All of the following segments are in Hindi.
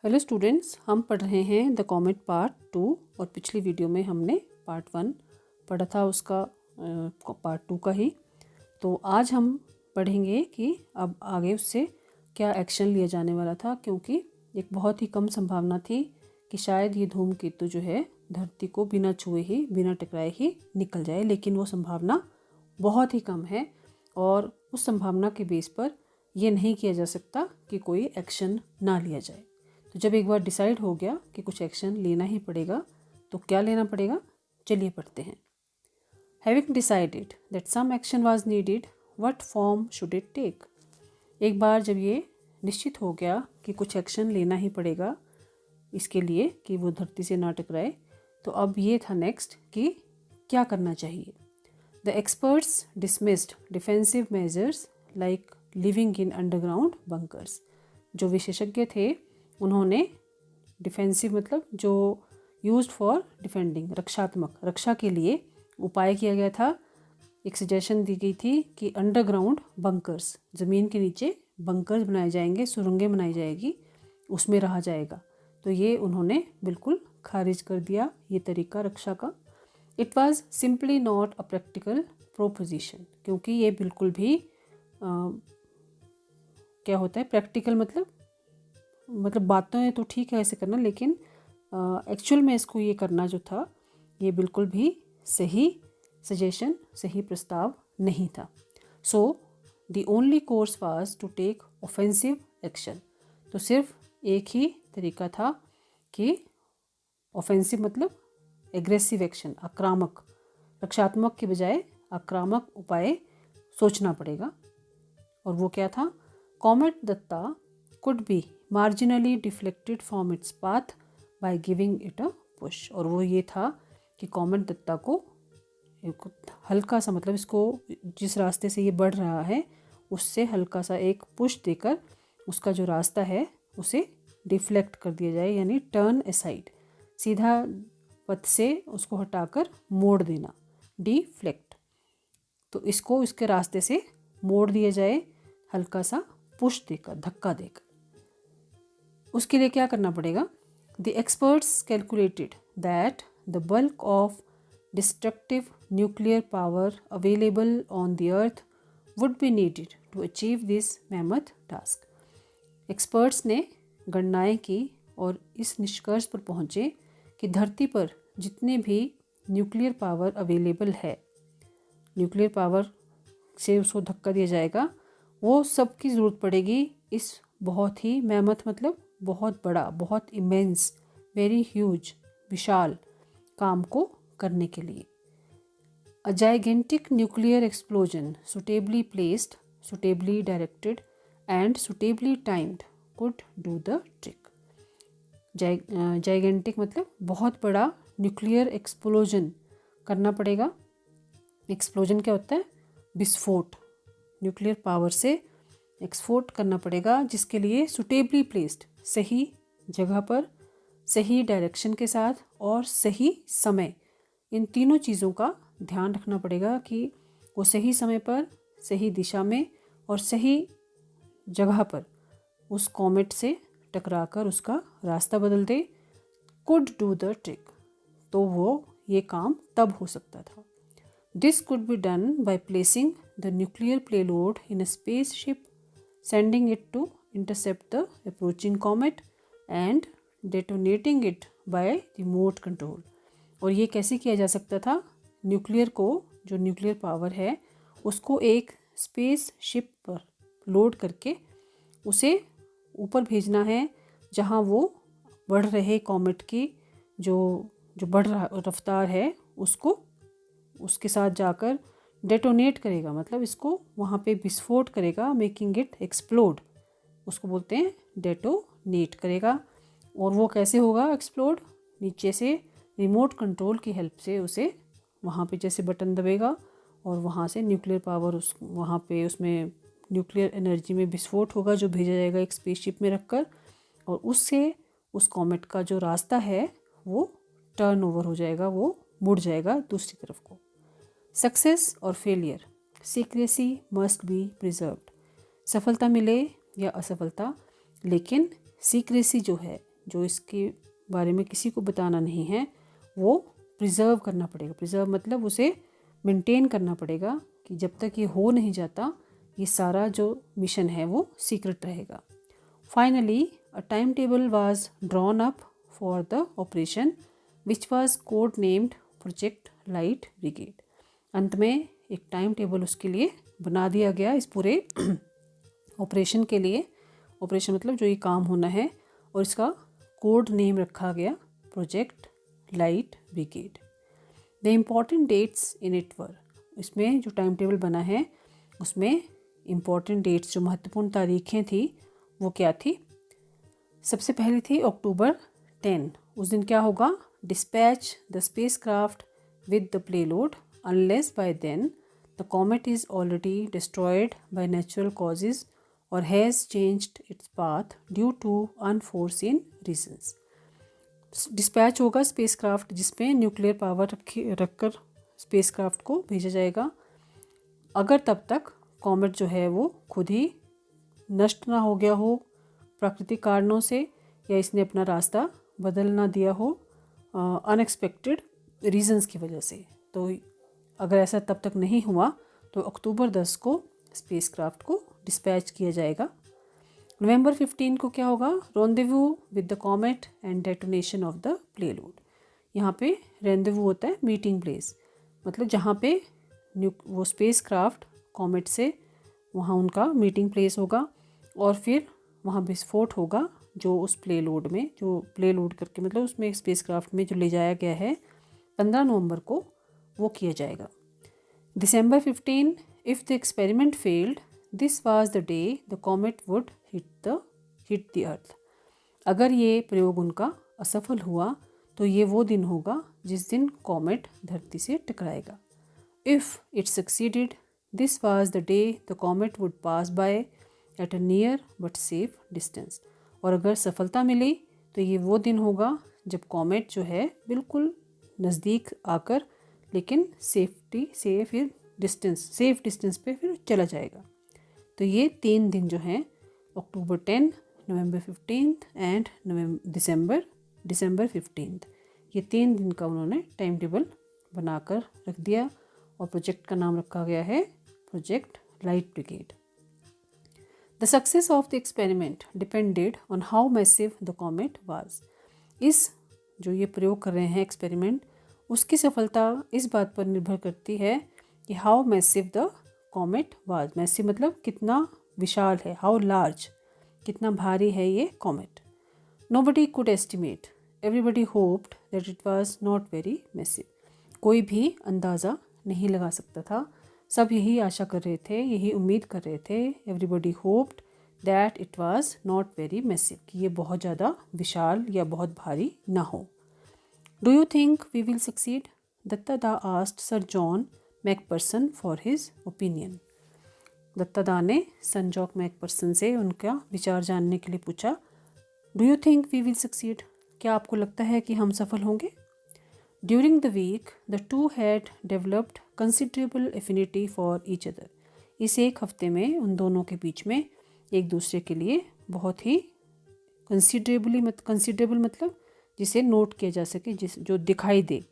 हेलो स्टूडेंट्स, हम पढ़ रहे हैं द कॉमेट पार्ट 2 और पिछली वीडियो में हमने पार्ट 1 पढ़ा था, उसका पार्ट 2 का ही। तो आज हम पढ़ेंगे कि अब आगे उससे क्या एक्शन लिया जाने वाला था, क्योंकि एक बहुत ही कम संभावना थी कि शायद ये धूमकेतु जो है धरती को बिना छुए ही बिना टकराए ही निकल जाए, लेकिन वो संभावना बहुत ही कम है और उस संभावना के बेस पर ये नहीं किया जा सकता कि कोई एक्शन ना लिया जाए। तो जब एक बार डिसाइड हो गया कि कुछ एक्शन लेना ही पड़ेगा, तो क्या लेना पड़ेगा, चलिए पढ़ते हैं। Having decided that some action was needed, what form should it take. एक बार जब ये निश्चित हो गया कि कुछ एक्शन लेना ही पड़ेगा इसके लिए कि वो धरती से ना टकराए, तो अब ये था नेक्स्ट कि क्या करना चाहिए। The experts dismissed defensive measures like living in underground bunkers. जो विशेषज्ञ थे उन्होंने डिफेंसिव मतलब जो यूज्ड फॉर डिफेंडिंग, रक्षात्मक, रक्षा के लिए उपाय किया गया था। एक सजेशन दी गई थी कि अंडरग्राउंड बंकर्स, ज़मीन के नीचे बंकर्स बनाए जाएंगे, सुरंगें बनाई जाएगी, उसमें रहा जाएगा। तो ये उन्होंने बिल्कुल खारिज कर दिया ये तरीका रक्षा का। It was simply not a practical proposition, क्योंकि ये बिल्कुल भी क्या होता है प्रैक्टिकल, मतलब बातें तो ठीक है ऐसे करना, लेकिन एक्चुअल में इसको ये करना जो था ये बिल्कुल भी सही सजेशन, सही प्रस्ताव नहीं था। So the only course was to take offensive action. तो सिर्फ एक ही तरीका था कि ऑफेंसिव मतलब एग्रेसिव एक्शन, आक्रामक, रक्षात्मक के बजाय आक्रामक उपाय सोचना पड़ेगा। और वो क्या था? Comet Datta could be marginally deflected from its path by giving it a push। और वो ये था कि कॉमेट दत्ता को एक हल्का सा, मतलब इसको जिस रास्ते से ये बढ़ रहा है उससे हल्का सा एक पुश देकर उसका जो रास्ता है उसे डिफ्लेक्ट कर दिया जाए, यानी टर्न असाइड, सीधा पथ से उसको हटाकर मोड़ देना, डिफ्लेक्ट। तो इसको इसके रास्ते से मोड़ दिया जाए, हल्का सा पुश देकर, धक्का देकर। उसके लिए क्या करना पड़ेगा? The experts calculated that the bulk of destructive nuclear power available on the earth would be needed to achieve this mammoth task. Experts ने गणनाएं की और इस निष्कर्ष पर पहुंचे कि धरती पर जितने भी न्यूक्लियर पावर अवेलेबल है, न्यूक्लियर पावर से उसको धक्का दिया जाएगा, वो सब की ज़रूरत पड़ेगी इस बहुत ही मैमथ मतलब बहुत बड़ा, बहुत इमेंस, वेरी ह्यूज, विशाल काम को करने के लिए। A gigantic nuclear explosion suitably placed, suitably directed and suitably timed could do the trick. Gigantic मतलब बहुत बड़ा न्यूक्लियर एक्सप्लोजन करना पड़ेगा। एक्सप्लोजन क्या होता है? विस्फोट, न्यूक्लियर पावर से एक्सपोर्ट करना पड़ेगा, जिसके लिए सुटेबली प्लेस्ड, सही जगह पर, सही डायरेक्शन के साथ और सही समय, इन तीनों चीज़ों का ध्यान रखना पड़ेगा कि वो सही समय पर, सही दिशा में और सही जगह पर उस कॉमेट से टकराकर उसका रास्ता बदल दे। कुड डू द ट्रिक, तो वो ये काम तब हो सकता था। This could be done by placing the nuclear payload in a spaceship, sending it to intercept the approaching comet and detonating it by remote control। और ये कैसे किया जा सकता था? न्यूक्लियर को, जो न्यूक्लियर पावर है उसको एक स्पेस शिप पर लोड करके उसे ऊपर भेजना है, जहाँ वो बढ़ रहे कॉमेट की जो बढ़ रहा रफ्तार है उसको उसके साथ जाकर डेटोनेट करेगा, मतलब इसको वहाँ पे विस्फोट करेगा, मेकिंग इट एक्सप्लोड, उसको बोलते हैं डेटोनेट करेगा। और वो कैसे होगा एक्सप्लोड? नीचे से रिमोट कंट्रोल की हेल्प से उसे वहाँ पे जैसे बटन दबेगा और वहाँ से न्यूक्लियर पावर उस वहाँ पे उसमें न्यूक्लियर एनर्जी में विस्फोट होगा, जो भेजा जाएगा एक स्पेसशिप में रखकर, और उससे उस कॉमेट का जो रास्ता है वो टर्न ओवर हो जाएगा, वो मुड़ जाएगा दूसरी तरफ को। सक्सेस और failure, secrecy must be preserved. सफलता मिले या असफलता, लेकिन सीक्रेसी जो है, जो इसके बारे में किसी को बताना नहीं है वो प्रिजर्व करना पड़ेगा। प्रिजर्व मतलब उसे मेंटेन करना पड़ेगा कि जब तक ये हो नहीं जाता ये सारा जो मिशन है वो सीक्रेट रहेगा। Finally a time table was drawn up for the operation which was code named project light brigade. अंत में एक टाइम टेबल उसके लिए बना दिया गया इस पूरे ऑपरेशन के लिए। ऑपरेशन मतलब जो ये काम होना है, और इसका कोड नेम रखा गया project light brigade. The important dates in it were, इसमें जो टाइम टेबल बना है उसमें इम्पॉर्टेंट डेट्स जो महत्वपूर्ण तारीखें थी वो क्या थी। सबसे पहले थी अक्टूबर 10। उस दिन क्या होगा, dispatch the spacecraft with the payload unless by then the comet is already destroyed by natural causes or has changed its path due to unforeseen reasons. Dispatch होगा स्पेसक्राफ्ट जिसमें न्यूक्लियर पावर रखकर स्पेसक्राफ्ट को भेजा जाएगा, अगर तब तक कॉमेट जो है वो खुद ही नष्ट ना हो गया हो प्राकृतिक कारणों से, या इसने अपना रास्ता बदल ना दिया हो अनएक्सपेक्टेड रीजंस की वजह से। तो अगर ऐसा तब तक नहीं हुआ तो अक्टूबर 10 को स्पेसक्राफ्ट को डिस्पैच किया जाएगा। नवंबर 15 को क्या होगा, rendezvous with the comet and detonation of the payload. यहाँ पे रेंदेवू होता है मीटिंग प्लेस, मतलब जहाँ पे वो स्पेस क्राफ्ट कॉमेट से वहाँ उनका मीटिंग प्लेस होगा, और फिर वहाँ विस्फोट होगा जो उस प्लेलोड में, जो प्लेलोड करके मतलब उसमें स्पेस क्राफ्ट में जो ले जाया गया है 15 नवंबर को वो किया जाएगा। December 15, if the experiment failed, this was the day the comet would hit the earth. अगर ये प्रयोग उनका असफल हुआ तो ये वो दिन होगा जिस दिन कॉमेट धरती से टकराएगा। If it succeeded, this was the day the comet would pass by at a near but safe distance. और अगर सफलता मिली तो ये वो दिन होगा जब कॉमेट जो है बिल्कुल नज़दीक आकर लेकिन सेफ डिस्टेंस पे फिर चला जाएगा। तो ये 3 दिन जो हैं अक्टूबर 10, नवंबर 15 एंड दिसंबर 15, ये 3 दिन का उन्होंने टाइम टेबल बनाकर रख दिया और प्रोजेक्ट का नाम रखा गया है project light brigade. The success of the experiment depended on how massive the comet was. इस जो ये प्रयोग कर रहे हैं एक्सपेरिमेंट, उसकी सफलता इस बात पर निर्भर करती है कि how massive the comet was. Massive मतलब कितना विशाल है, हाउ लार्ज कितना भारी है ये comet. Nobody could estimate, everybody hoped that it was not very massive. कोई भी अंदाज़ा नहीं लगा सकता था, सब यही आशा कर रहे थे, यही उम्मीद कर रहे थे। Everybody hoped that it was not very massive, कि ये बहुत ज़्यादा विशाल या बहुत भारी ना हो। Do you think we will succeed? Datta da asked sir John Macpherson for his opinion. Datta da ने सन जॉन मैकपर्सन से उनका विचार जानने के लिए पूछा, do you think we will succeed? क्या आपको लगता है कि हम सफल होंगे? During the week the two had developed considerable affinity for each other. इस एक हफ्ते में उन दोनों के बीच में एक दूसरे के लिए बहुत ही कंसिडरेबल मतलब जिसे नोट किया जा सके, जो दिखाई दे।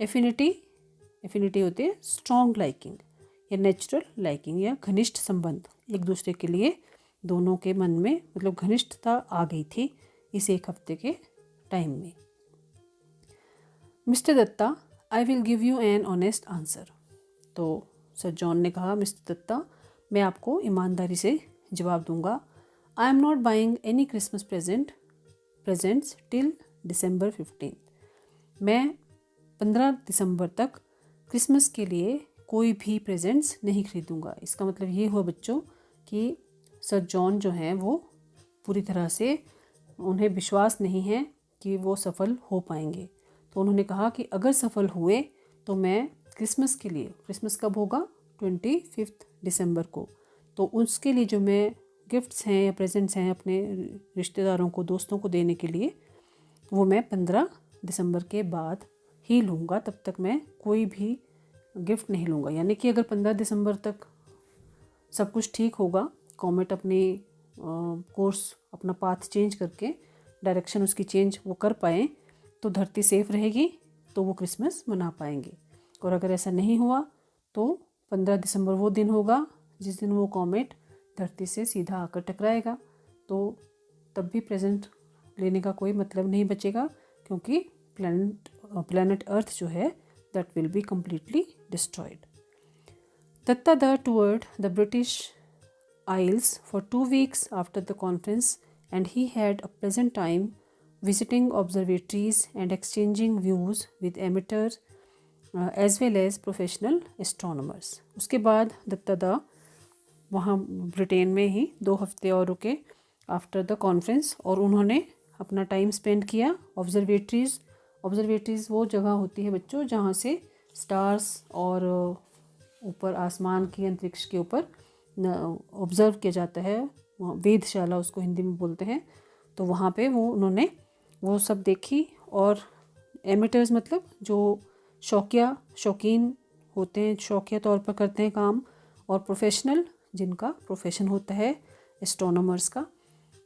एफिनिटी होते हैं स्ट्रॉन्ग लाइकिंग या नेचुरल लाइकिंग या घनिष्ठ संबंध। एक दूसरे के लिए दोनों के मन में मतलब घनिष्ठता आ गई थी इस एक हफ्ते के टाइम में। Mister Datta, I will give you an honest answer. तो सर जॉन ने कहा, मिस्टर दत्ता मैं आपको ईमानदारी से जवाब दूंगा। I am not buying any Christmas presents till December 15। मैं 15 दिसंबर तक क्रिसमस के लिए कोई भी प्रेजेंट्स नहीं खरीदूंगा। इसका मतलब ये हुआ बच्चों कि सर जॉन जो हैं वो पूरी तरह से उन्हें विश्वास नहीं है कि वो सफल हो पाएंगे। तो उन्होंने कहा कि अगर सफल हुए तो मैं क्रिसमस के लिए, क्रिसमस कब होगा 25 दिसंबर को, तो उसके लिए जो मैं गिफ्ट्स हैं या प्रेजेंट्स हैं अपने रिश्तेदारों को, दोस्तों को देने के लिए, वो मैं 15 दिसंबर के बाद ही लूँगा। तब तक मैं कोई भी गिफ्ट नहीं लूँगा। यानी कि अगर 15 दिसंबर तक सब कुछ ठीक होगा, कॉमेट अपनी कोर्स अपना पाथ चेंज करके डायरेक्शन उसकी चेंज वो कर पाएँ तो धरती सेफ रहेगी, तो वो क्रिसमस मना पाएंगे। और अगर ऐसा नहीं हुआ तो 15 दिसंबर वो दिन होगा जिस दिन वो कॉमेट धरती से सीधा आकर टकराएगा। तो तब भी प्रेजेंट लेने का कोई मतलब नहीं बचेगा, क्योंकि प्लैनेट अर्थ जो है that will be completely destroyed. Datta Da toured the British Isles for 2 weeks after the conference, and he had a pleasant time visiting observatories and exchanging views with amateurs as well as professional astronomers. उसके बाद दत्ता दा वहाँ ब्रिटेन में ही 2 हफ्ते और रुके आफ्टर द कॉन्फ्रेंस, और उन्होंने अपना टाइम स्पेंड किया ऑब्जर्वेटरीज़ वो जगह होती है बच्चों जहाँ से स्टार्स और ऊपर आसमान की अंतरिक्ष के ऊपर ऑब्ज़र्व किया जाता है, वेधशाला उसको हिंदी में बोलते हैं। तो वहाँ पे उन्होंने वो सब देखी। और एमेटर्स मतलब जो शौकीन होते हैं, शौकिया तौर पर करते हैं काम, और प्रोफेशनल जिनका प्रोफेशन होता है एस्ट्रोनॉमर्स का।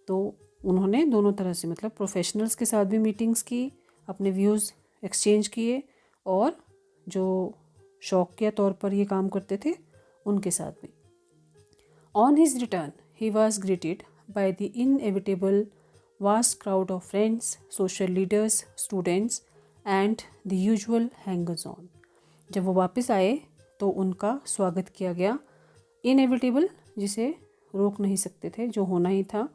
तो उन्होंने दोनों तरह से मतलब प्रोफेशनल्स के साथ भी मीटिंग्स की, अपने व्यूज़ एक्सचेंज किए, और जो शौकिया तौर पर ये काम करते थे उनके साथ भी। On his return he was greeted by the inevitable vast crowd of friends, social leaders, students and the usual hangers on. जब वो वापस आए तो उनका स्वागत किया गया। इनएविटेबल जिसे रोक नहीं सकते थे, जो होना ही था।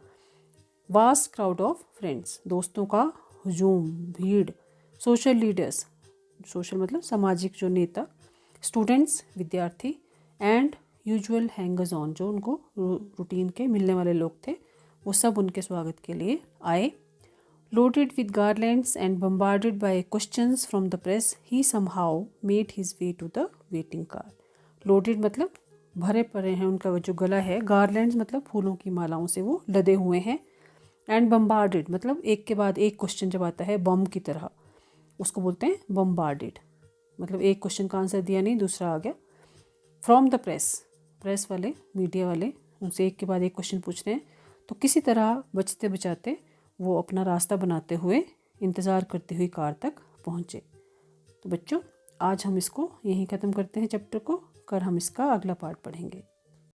वास्ट क्राउड ऑफ फ्रेंड्स दोस्तों का हुजूम, भीड़। सोशल लीडर्स सोशल मतलब सामाजिक जो नेता। स्टूडेंट्स विद्यार्थी। एंड यूजुअल हैंगर्स ऑन जो उनको रूटीन के मिलने वाले लोग थे, वो सब उनके स्वागत के लिए आए। Loaded with garlands and bombarded by questions from the press, he somehow made his way to the waiting car. Loaded मतलब भरे पड़े हैं, उनका जो गला है। गार्लैंड्स मतलब फूलों की मालाओं से वो लदे हुए हैं। एंड बम्बार्डेड मतलब एक के बाद एक क्वेश्चन जब आता है बम की तरह, उसको बोलते हैं बम्बार्डेड। मतलब एक क्वेश्चन का आंसर दिया नहीं, दूसरा आ गया। फ्रॉम द प्रेस वाले, मीडिया वाले, उनसे एक के बाद एक क्वेश्चन पूछते हैं। तो किसी तरह बचते बचाते वो अपना रास्ता बनाते हुए, इंतज़ार करती हुई कार तक पहुँचे। तो बच्चों आज हम इसको यहीं ख़त्म करते हैं चैप्टर को। कल हम इसका अगला पार्ट पढ़ेंगे।